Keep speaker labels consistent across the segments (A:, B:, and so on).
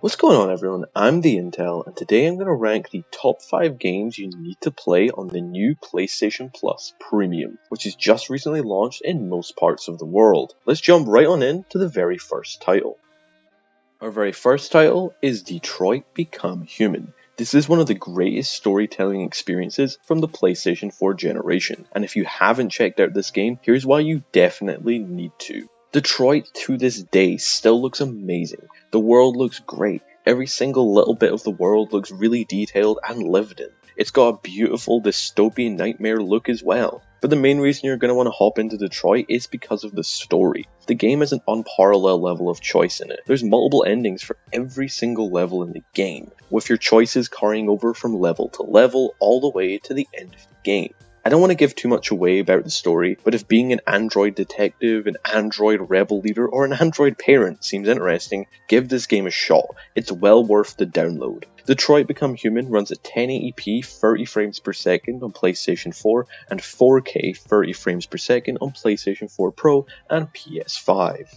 A: What's going on, everyone? I'm the Intel, and today I'm going to rank the top 5 games you need to play on the new PlayStation Plus Premium, which is just recently launched in most parts of the world. Let's jump right on in to the very first title. Our very first title is Detroit Become Human. This is one of the greatest storytelling experiences from the PlayStation 4 generation, and if you haven't checked out this game, here's why you definitely need to. Detroit to this day still looks amazing. The world looks great. Every single little bit of the world looks really detailed and lived in. It's got a beautiful dystopian nightmare look as well. But the main reason you're going to want to hop into Detroit is because of the story. The game has an unparalleled level of choice in it. There's multiple endings for every single level in the game, with your choices carrying over from level to level all the way to the end of the game. I don't want to give too much away about the story, but if being an android detective, an android rebel leader, or an android parent seems interesting, give this game a shot. It's well worth the download. Detroit Become Human runs at 1080p 30 frames per second on PlayStation 4 and 4K 30 frames per second on PlayStation 4 Pro and PS5.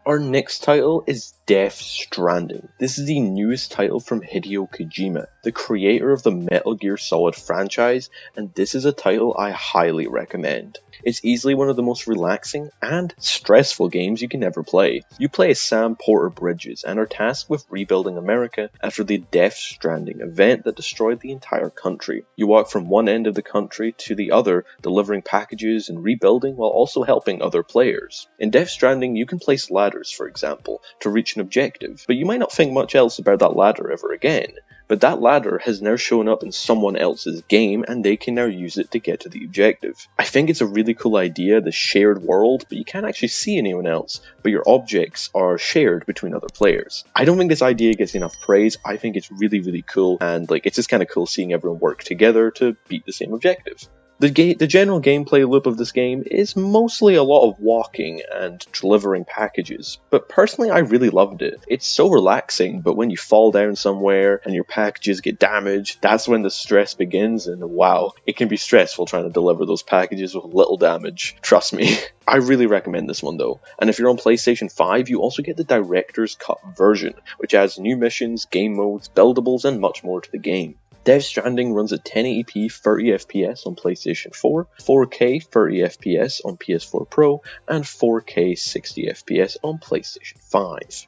A: Our next title is Death Stranding. This is the newest title from Hideo Kojima, the creator of the Metal Gear Solid franchise, and this is a title I highly recommend. It's easily one of the most relaxing and stressful games you can ever play. You play as Sam Porter Bridges and are tasked with rebuilding America after the Death Stranding event that destroyed the entire country. You walk from one end of the country to the other, delivering packages and rebuilding while also helping other players. In Death Stranding, you can place ladders, for example, to reach an objective, but you might not think much else about that ladder ever again. But that ladder has now shown up in someone else's game and they can now use it to get to the objective. I think it's a really cool idea, the shared world, but you can't actually see anyone else, but your objects are shared between other players. I don't think this idea gets enough praise. I think it's really cool, and it's just kind of cool seeing everyone work together to beat the same objective. The general gameplay loop of this game is mostly a lot of walking and delivering packages, but personally I really loved it. It's so relaxing, but when you fall down somewhere and your packages get damaged, that's when the stress begins, and wow, it can be stressful trying to deliver those packages with little damage. Trust me. I really recommend this one though, and if you're on PlayStation 5, you also get the Director's Cut version, which adds new missions, game modes, buildables, and much more to the game. Death Stranding runs at 1080p 30fps on PlayStation 4, 4K 30fps on PS4 Pro, and 4K 60fps on PlayStation 5.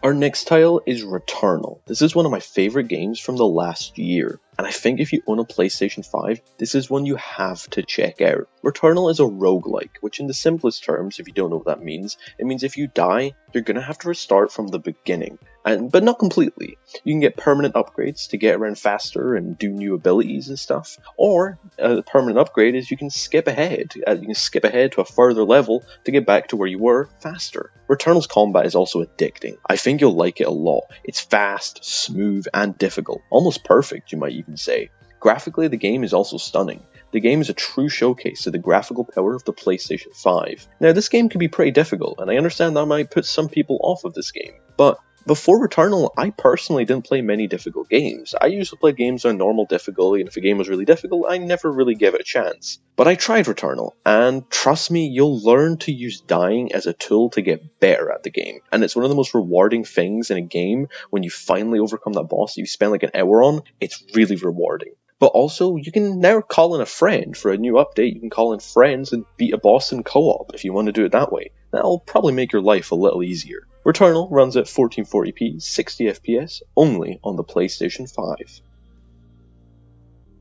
A: Our next title is Returnal. This is one of my favorite games from the last year, and I think if you own a PlayStation 5, this is one you have to check out. Returnal is a roguelike, which in the simplest terms, if you don't know what that means, it means if you die, you're going to have to restart from the beginning. But not completely. You can get permanent upgrades to get around faster and do new abilities and stuff. Or a permanent upgrade is you can skip ahead. You can skip ahead to a further level to get back to where you were faster. Returnal's combat is also addicting. I think you'll like it a lot. It's fast, smooth, and difficult. Almost perfect, you might even say. Graphically, the game is also stunning. The game is a true showcase of the graphical power of the PlayStation 5. Now, this game can be pretty difficult, and I understand that might put some people off of this game, but before Returnal, I personally didn't play many difficult games. I usually play games on normal difficulty, and if a game was really difficult, I never really gave it a chance. But I tried Returnal, and trust me, you'll learn to use dying as a tool to get better at the game. And it's one of the most rewarding things in a game when you finally overcome that boss that you spend like an hour on. It's really rewarding. But also, you can now call in a friend for a new update. You can call in friends and beat a boss in co-op if you want to do it that way. That'll probably make your life a little easier. Returnal runs at 1440p 60fps only on the PlayStation 5.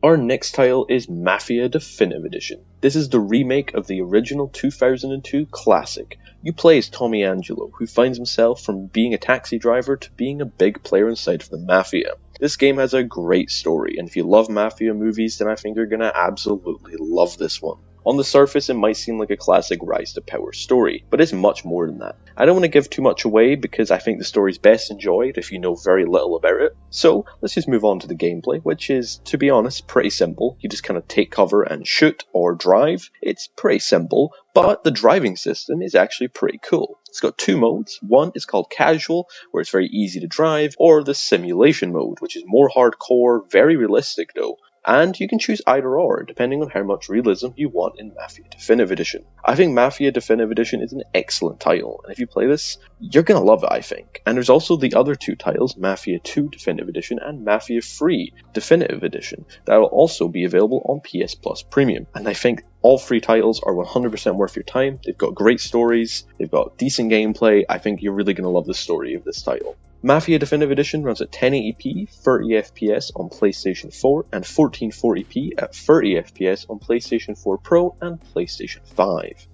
A: Our next title is Mafia Definitive Edition. This is the remake of the original 2002 classic. You play as Tommy Angelo, who finds himself from being a taxi driver to being a big player inside of the Mafia. This game has a great story, and if you love Mafia movies, then I think you're gonna absolutely love this one. On the surface, it might seem like a classic rise to power story, but it's much more than that. I don't want to give too much away because I think the story's best enjoyed if you know very little about it. So let's just move on to the gameplay, which is, to be honest, pretty simple. You just kind of take cover and shoot or drive. It's pretty simple, but the driving system is actually pretty cool. It's got two modes. One is called Casual, where it's very easy to drive, or the Simulation mode, which is more hardcore, very realistic though. And you can choose either or, depending on how much realism you want in Mafia Definitive Edition. I think Mafia Definitive Edition is an excellent title, and if you play this, you're gonna love it, I think. And there's also the other two titles, Mafia 2 Definitive Edition and Mafia 3 Definitive Edition, that will also be available on PS Plus Premium. And I think all three titles are 100% worth your time. They've got great stories, they've got decent gameplay. I think you're really gonna love the story of this title. Mafia Definitive Edition runs at 1080p 30fps on PlayStation 4 and 1440p at 30fps on PlayStation 4 Pro and PlayStation 5.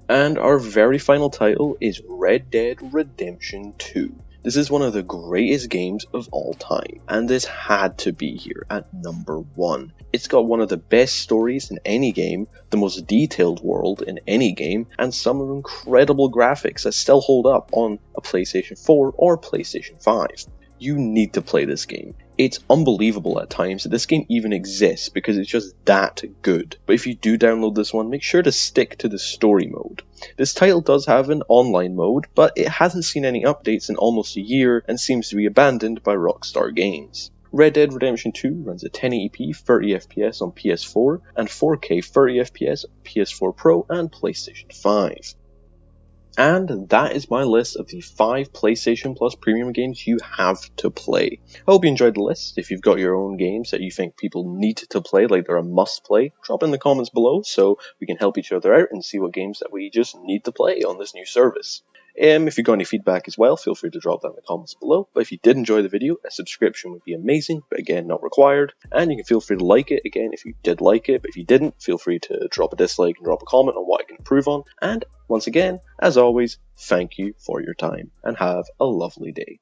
A: And our very final title is Red Dead Redemption 2. This is one of the greatest games of all time, and this had to be here at number 1. It's got one of the best stories in any game, the most detailed world in any game, and some incredible graphics that still hold up on a PlayStation 4 or PlayStation 5. You need to play this game. It's unbelievable at times that this game even exists because it's just that good. But if you do download this one, make sure to stick to the story mode. This title does have an online mode, but it hasn't seen any updates in almost a year and seems to be abandoned by Rockstar Games. Red Dead Redemption 2 runs at 1080p 30fps on PS4 and 4K 30fps on PS4 Pro and PlayStation 5. And that is my list of the 5 PlayStation Plus Premium games you have to play. I hope you enjoyed the list. If you've got your own games that you think people need to play, like they're a must play, drop in the comments below so we can help each other out and see what games that we just need to play on this new service. If you've got any feedback as well, feel free to drop that in the comments below. But if you did enjoy the video, a subscription would be amazing, but again, not required. And you can feel free to like it, again, if you did like it. But if you didn't, feel free to drop a dislike and drop a comment on what I can improve on. And once again, as always, thank you for your time and have a lovely day.